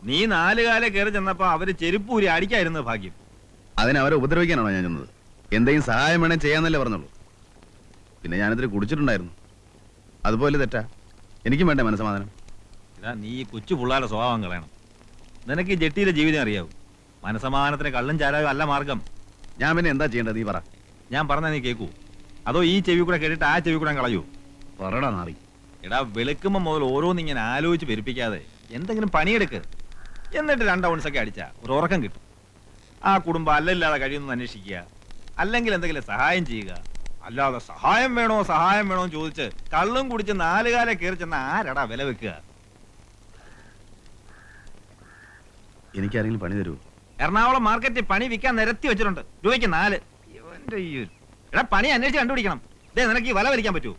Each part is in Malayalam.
നീ 4 കാലം കയറി ചെന്നപ്പോ അവര് ചെരുപ്പൂരി അടിക്കായിരുന്നത് ഭാഗ്യം. അതിനവരെ ഉപദ്രവിക്കാനാണോ ഞാൻ ചെന്നത്? എന്തെങ്കിലും സഹായം വേണേ ചെയ്യാന്നല്ലേ പറഞ്ഞുള്ളൂ. പിന്നെ ഞാനിതിൽ കുടിച്ചിട്ടുണ്ടായിരുന്നു. അതുപോലെ തെറ്റാ. എനിക്കും വേണ്ടേ മനസ്സമാധാനം? ഇതാ നീ കൊച്ചു പിള്ളേരുടെ സ്വഭാവം കളയണം. നിനക്ക് ഈ ജെട്ടിയിലെ ജീവിതം അറിയാവൂ. മനസ്സമാധാനത്തിന് കള്ളും ചാരായും അല്ല മാർഗം. ഞാൻ പിന്നെ എന്താ ചെയ്യേണ്ടത്? നീ പറ. ഞാൻ പറഞ്ഞാ നീ കേൾക്കൂ? അതോ ഈ ചെവി കൂടെ കേട്ടിട്ട് ആ ചെവി കൂടെ കളയൂ? പറടാ നാറി. എടാ വെളുക്കുമ്പോ മുതൽ ഓരോന്നിങ്ങനെ ആലോചിച്ച് പെരുപ്പിക്കാതെ എന്തെങ്കിലും പണിയെടുക്ക്. എന്നിട്ട് 2 ഔൺസൊക്കെ അടിച്ചാ ഒരു ഉറക്കം കിട്ടും. ആ കുടുംബം അല്ലല്ലാതെ കഴിയുന്നു അന്വേഷിക്കുക, അല്ലെങ്കിൽ എന്തെങ്കിലും സഹായം ചെയ്യുക. അല്ലാതെ സഹായം വേണോ എന്ന് ചോദിച്ച് കള്ളും കുടിച്ച് 4 കാലം കയറി ചെന്ന ആരടാ വില വെക്കുക? എനിക്കാരെങ്കിലും പണി തരുമോ? എറണാകുളം മാർക്കറ്റിൽ പണി വിൽക്കാൻ നിരത്തി വെച്ചിട്ടുണ്ട്. രൂപയ്ക്ക് 4. എടാ പണി അന്വേഷിച്ച് കണ്ടുപിടിക്കണം. ഇതേ നിനക്ക് ഈ വല വലിക്കാൻ പറ്റൂ?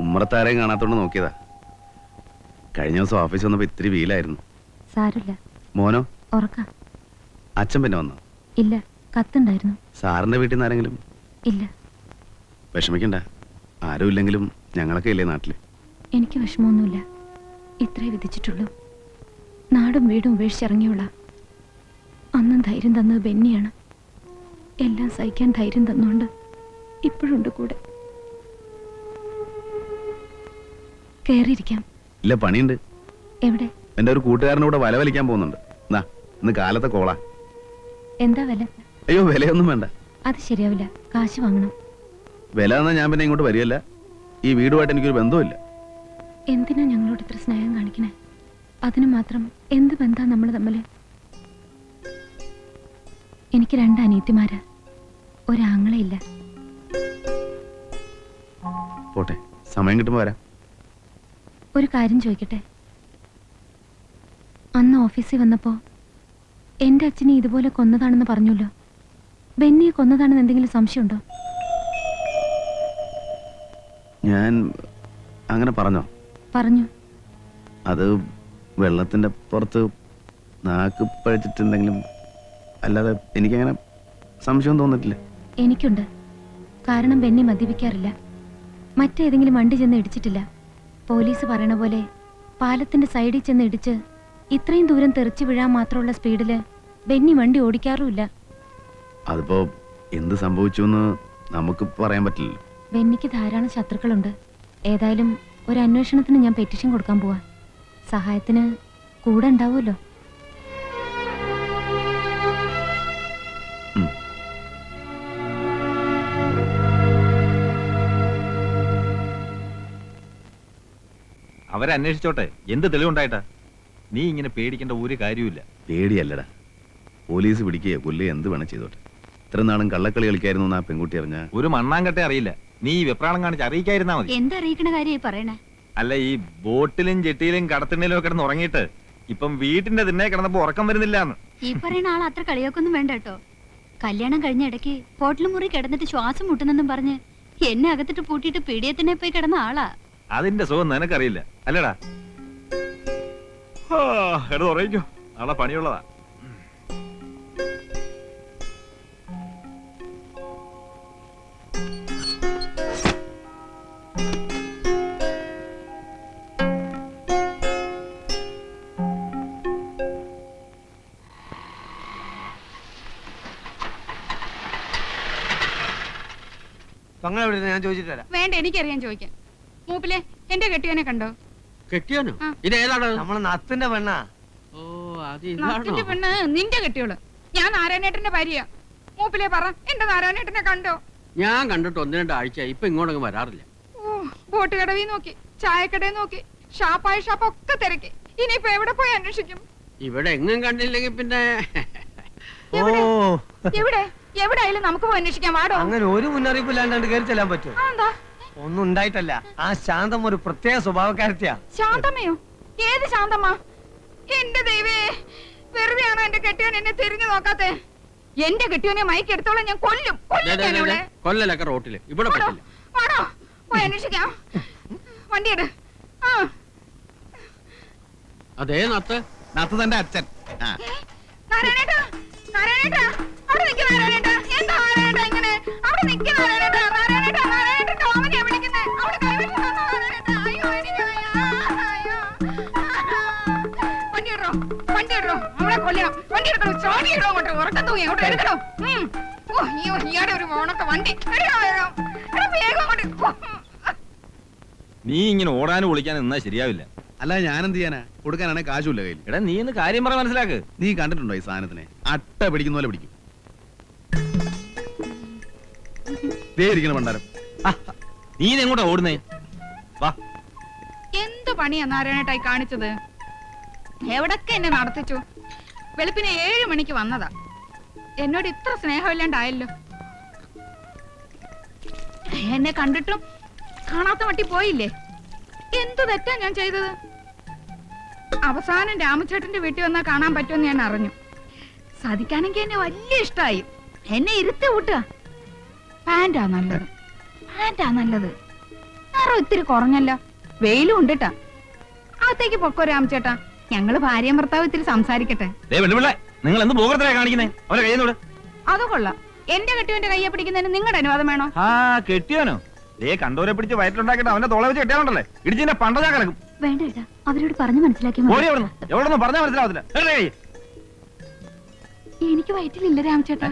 ഉമ്മറത്താരെയും കാണാത്തോണ്ട് നോക്കിയതാ. കഴിഞ്ഞ ദിവസം ഓഫീസ് വന്നപ്പോ ഇത്തിരി വീലായിരുന്നു. സാരില്ല. മോനോ? ഉറക്ക. അച്ഛൻ പിന്നെ വന്നോ? ഇല്ല, കത്തുണ്ടായിരുന്നു. സാറിന്റെ വീട്ടിൽ നിന്ന് ആരെങ്കിലും? ഇല്ല. വിഷമിക്കണ്ട, ആരും ഇല്ലെങ്കിലും ഞങ്ങളൊക്കെ ഇല്ലേ നാട്ടില്. എനിക്ക് വിഷമമൊന്നുമില്ല. ഇത്രേ വിധിച്ചിട്ടുള്ളൂ. നാടും വീടും ഉപേക്ഷിച്ചിറങ്ങിയുള്ള അന്നും ധൈര്യം തന്നത് ബെന്നിയാണ്. എല്ലാം സഹിക്കാൻ ധൈര്യം തന്നുകൊണ്ട് ഇപ്പോഴുണ്ട് കൂടെ. കേറിയിരിക്കാം. ഇല്ല, പണിയുണ്ട്. എവിടെ? എന്റെ ഒരു കൂട്ടുകാരനൂടെ വല വലിക്കാൻ പോകുന്നുണ്ട്. ഇന്ന് കാലത്തെ കോള. എന്താ വില? അയ്യോ, വിലയൊന്നും വേണ്ട. അത് ശരിയാവില്ല, കാശ് വാങ്ങണം. വില എന്നാ ഞാൻ പിന്നെ ഇങ്ങോട്ട് വരികയല്ല. ഈ വീടുമായിട്ട് എനിക്കൊരു ബന്ധവുമില്ല. എന്തിനാ ഞങ്ങളോട് ഇത്ര സ്നേഹം കാണിക്കണേ? അതിന് മാത്രം എന്ത് ബന്ധാ നമ്മൾ തമ്മില്? എനിക്ക് 2 അനിയത്തിമാരാ, ഒരാങ്ങളയില്ല. പോട്ടെ, സമയം കിട്ടുമ്പോ വരാം. ഒരു കാര്യം ചോദിക്കട്ടെ? അന്ന് ഓഫീസിൽ വന്നപ്പോ എന്റെ അച്ഛനെ ഇതുപോലെ കൊന്നതാണെന്ന് പറഞ്ഞല്ലോ. ബെന്നിയെ കൊന്നതാണെന്ന് എന്തെങ്കിലും സംശയമുണ്ടോ? ഞാൻ അങ്ങനെ പറഞ്ഞോ? പറഞ്ഞു. അത് വെള്ളത്തിന്റെ പുറത്ത് നാക്ക് പഴിച്ചിട്ടെന്തെങ്കിലും, അല്ലാതെ എനിക്കങ്ങനെ സംശയം തോന്നിട്ടില്ല. എനിക്കുണ്ട്. കാരണം ബെന്നി മദ്യപിക്കാറില്ല. മറ്റേതെങ്കിലും വണ്ടി ചെന്ന് ഇടിച്ചിട്ടില്ല. പോലീസ് പറയണ പോലെ പാലത്തിന്റെ സൈഡിൽ ചെന്ന് ഇടിച്ച് ഇത്രയും ദൂരം തെറിച്ചു വീഴാൻ മാത്രമുള്ള സ്പീഡില് ബെന്നി വണ്ടി ഓടിക്കാറുമില്ല. അതിപ്പോ എന്ത് സംഭവിച്ചു എന്ന് നമുക്ക് പറയാൻ പറ്റില്ല. ബെന്നിക്ക് ധാരാളം ശത്രുക്കളുണ്ട്. ഏതായാലും ഒരു അന്വേഷണത്തിന് ഞാൻ പെറ്റീഷൻ കൊടുക്കാൻ പോവാ. സഹായത്തിന് കൂടെ ഉണ്ടാവുമല്ലോ. അവരന്വേഷിച്ചോട്ടെ, എന്ത് തെളിവുണ്ടായിട്ടാ? നീ ഇങ്ങനെ പേടിക്കേണ്ട ഒരു കാര്യമില്ല. പേടിയല്ലടാ, പോലീസ് പിടിക്കുകയോ കൊല്ലുകയോ എന്ത് വേണം ചെയ്തോട്ടെ. ഇത്ര നാളും കള്ളക്കളി കളിക്കായിരുന്നു ആ പെൺകുട്ടി അറിഞ്ഞ ഒരു മണ്ണാങ്കട്ടെ അറിയില്ല. നീ ഈ വെപ്രാളം കാണിച്ച് അറിയിക്കായിരുന്നാ മതി. എന്തറിയിക്കണ കാര്യമായി പറയണേ? അല്ല, ഈ ബോട്ടിലും ജെട്ടിയിലും കടത്തിണ്ണയിലും ഒക്കെ കിടന്ന് ഉറങ്ങിയിട്ട് ഇപ്പം വീട്ടിന്റെ തിണ്ണേ കിടന്നപ്പോ ഉറക്കം വരുന്നില്ലാന്ന്. ഈ പറയുന്ന ആൾ അത്ര കളിയൊക്കൊന്നും വേണ്ട കേട്ടോ. കല്യാണം കഴിഞ്ഞ ഇടയ്ക്ക് ഹോട്ടൽ മുറി കിടന്നിട്ട് ശ്വാസം മുട്ടുന്നെന്നും പറഞ്ഞ് എന്നെ അകത്തിട്ട് പൂട്ടിയിട്ട് പീഡിയത്തിനെ പോയി കിടന്ന ആളാ. അതിന്റെ സുഖം നിനക്കറിയില്ല അല്ലടാ. എടുത്ത് ഉറങ്ങിക്കോ, നാളെ പണിയുള്ളതാ. പെങ്ങളെവിടെ ഞാൻ ചോദിച്ചിട്ട് വരാം. വേണ്ട, എനിക്കറിയാൻ ചോദിക്കാൻ. മൂപ്പിലെ എന്റെ കെട്ടിയവനെ കണ്ടോ? കെട്ടിയോനോ? ആ. ഇതേതാണ്? നമ്മളെ നത്തിന്റെ പെണ്ണാ. ഓ, അത് നത്തിന്റെ ഇതാണോ? പെണ്ണ് നിന്റെ കെട്ടിയോള്. ഞാൻ നാരായണേട്ടന്റെ ഭാര്യ. മൂപ്പിലെ പറ, എന്റെ നാരായണേട്ടനെ കണ്ടോ? ഞാൻ കണ്ടിട്ട് 1-2 ആഴ്ച ഇപ്പൊ ഇങ്ങോട്ടൊന്നും വരാറില്ല. ഓ, ബോട്ട് കടവിൽ നോക്കി, ചായക്കടയിൽ നോക്കി, ഷാപ്പായ ഷാപ്പൊക്കെ തിരക്കി. ഇനിയിപ്പോ എവിടെ പോയി അന്വേഷിക്കും? ഇവിടെ എങ്ങും കണ്ടില്ലെങ്കിൽ പിന്നെ എവിടെ? എവിടെ എവിടെയായാലും നമുക്ക് പോയി അന്വേഷിക്കാൻ. വാടോ. അങ്ങനെ ഒരു മുന്നറിയിപ്പ് ഇല്ലാണ്ട് കയറി ചെല്ലാൻ പറ്റുമോ? എന്താ ഒന്നും ഉണ്ടായിട്ടല്ല. ആ ശാന്തം ഒരു പ്രത്യേക സ്വഭാവക്കാരത്തിയാ. ശാന്തമ്മയോ? ഏത് ശാന്തമ്മ? എന്റെ ദൈവേ, വെറുതെയാണോ എന്റെ കെട്ടിയോൻ എന്നെ തിരിഞ്ഞു നോക്കാത്തെ? എന്റെ കെട്ടിയോനെ മയക്കെടുത്തോളം ഞാൻ കൊല്ലും. കൊല്ലും. കൊല്ലലൊക്കെ റോട്ടില് ഇവിടെ പറ്റില്ല. വാടോ, പോയി അന്വേഷിക്കാം. വണ്ടിയെട്. ആ, അതേ നത്ത് നത്ത് തന്റെ അച്ഛൻ. ആ. നാരായണേട്ടാ, നാരായണേട്ടാ, അവിടെ നിൽക്ക് നാരായണേട്ടാ. എന്താ നാരായണേട്ടാ ഇങ്ങനെ? അവിടെ നിൽക്ക് നാരായണേട്ടാ. നാരായണേട്ടാ, നാരായണേട്ടാ, ഓമനയാ വിളിക്കുന്നെ. അവിടെ കൈവെച്ച് തന്നോ നാരായണേട്ടാ. അയ്യോ, എനിക്ക് വയ്യ. അയ്യോ. വണ്ടി ഇടറോ, വണ്ടി ഇടറോ. അവിടെ കൊല്ലണം. വണ്ടി എടുക്കണോ, ചോടി ഇടോ അങ്ങോട്ട്. ഉറക്കം തൂങ്ങി അങ്ങോട്ട് എടുക്കണോ. ഓ, അയ്യോ, ഇയാടെ ഒരു മോണൊക്കെ വണ്ടി. എടാ, വേഗം അങ്ങോട്ട്. നീ ഇങ്ങനെ ഓടാനും വിളിക്കാനും നിന്നാ ശരിയാവില്ല. അല്ല ഞാൻ എന്ത് ചെയ്യാനാ? കൊടുക്കാനാണെ കാശുമില്ല കയ്യിൽ. എടാ നീ ഇന്ന് കാര്യം പറ, മനസ്സിലാക്ക്. നീ കണ്ടിട്ടുണ്ടോ ഈ സാധനത്തിനെ? അട്ട പിടിക്കുന്ന പോലെ പിടിക്കും. ദേ ഇരിക്കണ പണ്ടാരം. നീ ഇതെങ്ങോട്ടാ ഓടുന്നേ? വാ. എന്ത് പണിയാ നാരായണേട്ടായി കാണിച്ചത്? എവിടൊക്കെ എന്നെ നടത്തിച്ചു. വെളുപ്പിനെ 7 മണിക്ക് വന്നതാ. എന്നോട് ഇത്ര സ്നേഹമില്ലാണ്ടായല്ലോ. എന്നെ കണ്ടിട്ടും കാണാത്ത മട്ടി പോയില്ലേ? എന്ത് തെറ്റാ ഞാൻ ചെയ്തത്? അവസാനം രാമചേട്ടന്റെ വീട്ടിൽ വന്നാ കാണാൻ പറ്റുമെന്ന് ഞാൻ അറിഞ്ഞു. സാധിക്കാനെങ്കിൽ എന്നെ വലിയ ഇഷ്ടായി. എന്നെ ഇരുത്തി കൂട്ടുക. പാന്റാ നല്ലത്, പാന്റാ നല്ലത്. നിറം ഇത്തിരി കുറഞ്ഞല്ലോ. വെയിലും ഉണ്ടിട്ടാ. അകത്തേക്ക് പൊക്കോ രാമചേട്ടാ. ഞങ്ങള് ഭാര്യയും ഭർത്താവ് ഇത്തിരി സംസാരിക്കട്ടെ. നിങ്ങൾ എന്ത് പോകത്തിലാ കാണിക്കുന്നേ? അവരെ കയ്യെന്നോട്. അത് കൊള്ളാം. എന്റെ കെട്ടിയോന്റെ കയ്യെ പിടിക്കുന്നതിന് നിങ്ങളുടെ അനുവാദം വേണോ? ആ കെട്ടിയോനോ? കണ്ടോരെ പിടിച്ച് വയറ്റിലുണ്ടാക്കിട്ട് അവന്റെ തോളെ വെച്ച് കെട്ടിയാലുണ്ടല്ലേ ഇടിച്ചിന്റെ പണ്ട ഞാൻ കിടക്കും. വേണ്ട ഏട്ടാ, അവരോട് പറഞ്ഞു മനസ്സിലാക്കി. ഓടി എവിടുന്ന് എവിടെന്ന് പറഞ്ഞാൽ മനസ്സിലാവത്തില്ല. എനിക്ക് വയറ്റിലില്ല രാമചേട്ടാ.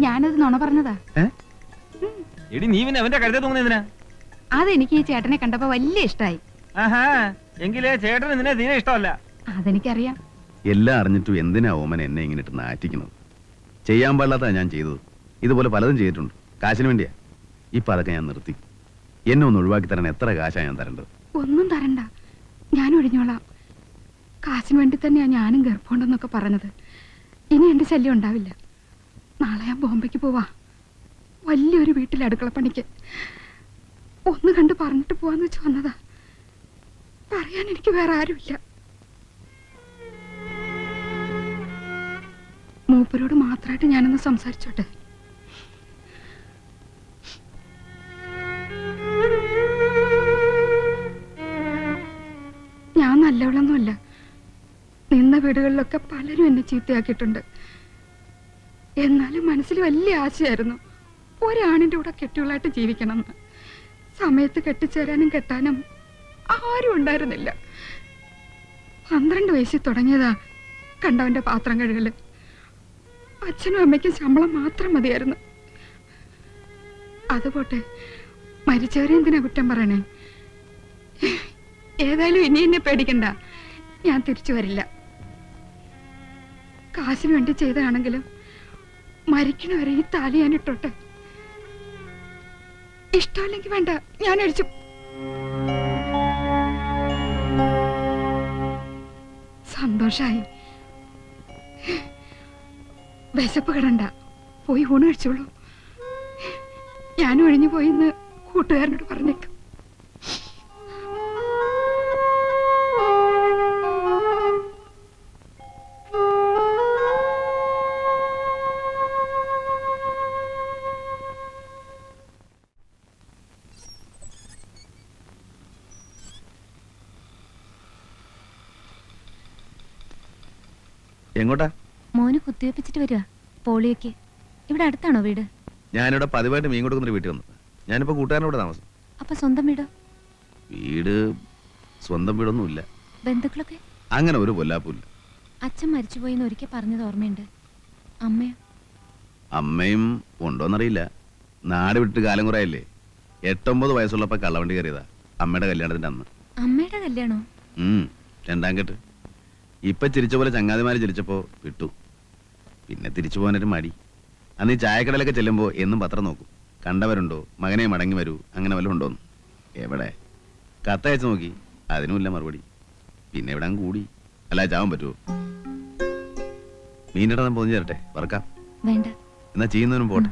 ഞാനത് നുണ പറഞ്ഞതാ. എടി നീ പിന്നെ അവന്റെ കരുതേ തൂങ്ങുന്നതിനാ? അതെനിക്ക് ഈ ചേട്ടനെ കണ്ടപ്പോ വലിയ ഇഷ്ടായി. ആഹാ, എങ്കിലേ ചേട്ടന് നിന്നെ തീരെ ഇഷ്ടമല്ല. അതെനിക്കറിയാം. എല്ലാം അറിഞ്ഞിട്ടും എന്തിനാ ഓമന എന്നെ ഇങ്ങനെ ഇട്ട് നാറ്റിക്കുന്നത്? ചെയ്യാൻ പാടില്ലാത്ത ഞാൻ ചെയ്തത്. ഇതുപോലെ പലതും ചെയ്തിട്ടുണ്ട്. കാശിന് വേണ്ടിയാ. ഇപ്പൊ അതൊക്കെ ഞാൻ നിർത്തി. എന്നെ ഒന്ന് ഒഴിവാക്കി തരാൻ എത്ര കാശാ ഞാൻ തരേണ്ടത്? ഒന്നും തരണ്ട, ഞാൻ ഒഴിഞ്ഞോളാം. കാശിന് വേണ്ടി തന്നെയാ ഞാനും ഗർഭമുണ്ടെന്നൊക്കെ പറഞ്ഞത്. ഇനി എന്റെ ശല്യം ഉണ്ടാവില്ല. നാളെ ഞാൻ ബോംബെക്ക് പോവാ. വലിയൊരു വീട്ടിൽ അടുക്കളപ്പണിക്ക്. ഒന്ന് കണ്ട് പറഞ്ഞിട്ട് പോവാന്ന് വെച്ച് വന്നതാ. പറയാൻ എനിക്ക് വേറെ ആരുമില്ല. മൂപ്പരോട് മാത്രമായിട്ട് ഞാനൊന്ന് സംസാരിച്ചോട്ടെ. ഞാൻ നല്ലവളൊന്നുമല്ല. നിന്ന വീടുകളിലൊക്കെ പലരും എന്നെ ചീത്തയാക്കിയിട്ടുണ്ട്. എന്നാലും മനസ്സിൽ വലിയ ആശയായിരുന്നു ഒരാണിന്റെ കൂടെ കെട്ടികളായിട്ട് ജീവിക്കണമെന്ന്. സമയത്ത് കെട്ടിച്ചേരാനും കെട്ടാനും ആരും ഉണ്ടായിരുന്നില്ല. 12 വയസ്സിൽ തുടങ്ങിയതാ കണ്ടവന്റെ പാത്രം കഴുകല്. അച്ഛനും അമ്മയ്ക്കും ശമ്പളം മാത്രം മതിയായിരുന്നു. അതുപോട്ടെ, മരിച്ചവരെ എന്തിനാ കുറ്റം പറയണേ? ഏതായാലും ഇനി എന്നെ പേടിക്കണ്ട. ഞാൻ തിരിച്ചു വരില്ല. കാശിന് വേണ്ടി ചെയ്തതാണെങ്കിലും മരിക്കണവരെ ഈ താലി ഞാൻ ഇട്ടോട്ടെ. ഇഷ്ടമല്ലെങ്കിൽ വേണ്ട, ഞാൻ അടിച്ചു. സന്തോഷായി. വിശപ്പ് കിടണ്ട, പോയി ഊണ് കഴിച്ചോളൂ. ഞാനും ഒഴിഞ്ഞു പോയിന്ന് കൂട്ടുകാരനോട് പറഞ്ഞേക്കും. എങ്ങോട്ടാ? മോന് കുത്തിവെപ്പിച്ചിട്ട് വരിക പോളിയോക്ക്. ഇവിടെ അടുത്താണോ വീട്? ഞാനിവിടെ പതിവായിട്ട് മീൻ കൊടുക്കുന്നൊരു വീട്ടിൽ വന്നു. ഞാനിപ്പോ കൂട്ടുകാരനോട് താമസം. അപ്പൊ സ്വന്തം വീടോ? വീട് സ്വന്തം വീടൊന്നുമില്ല. ബന്ധുക്കളൊക്കെ? അങ്ങനെ ഒരു പൊല്ലാപ്പില്ല. അച്ഛൻ മരിച്ചുപോയിന്ന് ഒരിക്കൽ പറഞ്ഞത് ഓർമ്മയുണ്ട്. അമ്മയോ? അമ്മയും ഉണ്ടോന്നറിയില്ല. നാട് വിട്ട് കാലം കുറയല്ലേ. 8-9 വയസ്സുള്ളപ്പോ കള്ളവണ്ടി കയറിയതാ അമ്മയുടെ കല്യാണത്തിന്റെ അന്ന്. അമ്മയുടെ കല്യാണോ? 2ാം കെട്ട്. ഇപ്പൊ ചിരിച്ച പോലെ ചങ്ങാതിമാര് ചിരിച്ചപ്പോ വിട്ടു. പിന്നെ തിരിച്ചു പോകാനൊരു മടി. അന്ന് ഈ ചായക്കടയിലൊക്കെ ചെല്ലുമ്പോ എന്നും പത്രം നോക്കും, കണ്ടവരുണ്ടോ, മകനെ മടങ്ങി വരൂ, അങ്ങനെ വല്ലതും ഉണ്ടോന്ന്. എവിടെ കത്തയച്ച് നോക്കി, അതിനുമില്ല മറുപടി. പിന്നെ എവിടെ കൂടി, അല്ല ചാവാൻ പറ്റുമോ? മീനിടാൻ പൊതിഞ്ഞു തരട്ടെ, വറക്കാം. വേണ്ട. എന്നാ ചെയ്യുന്നവനും പോട്ടെ.